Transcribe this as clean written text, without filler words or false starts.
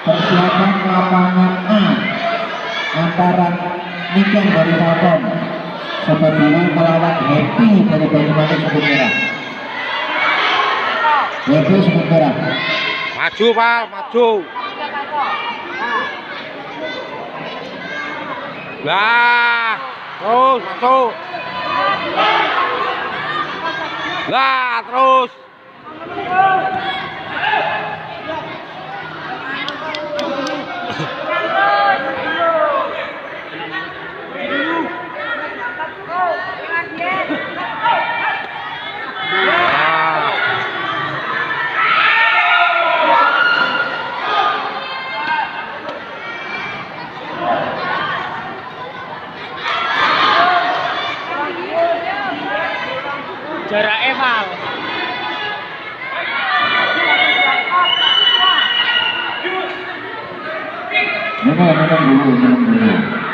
persiapan lapangan A antara Niken dari Telkom Sobat Biru melawan Happy dari Banyumanik Sebut Merah. Happy Sebut Merah. Maju Pak, maju. Lah, terus masuk. Lah, terus. Jarak eval. Minum dulu.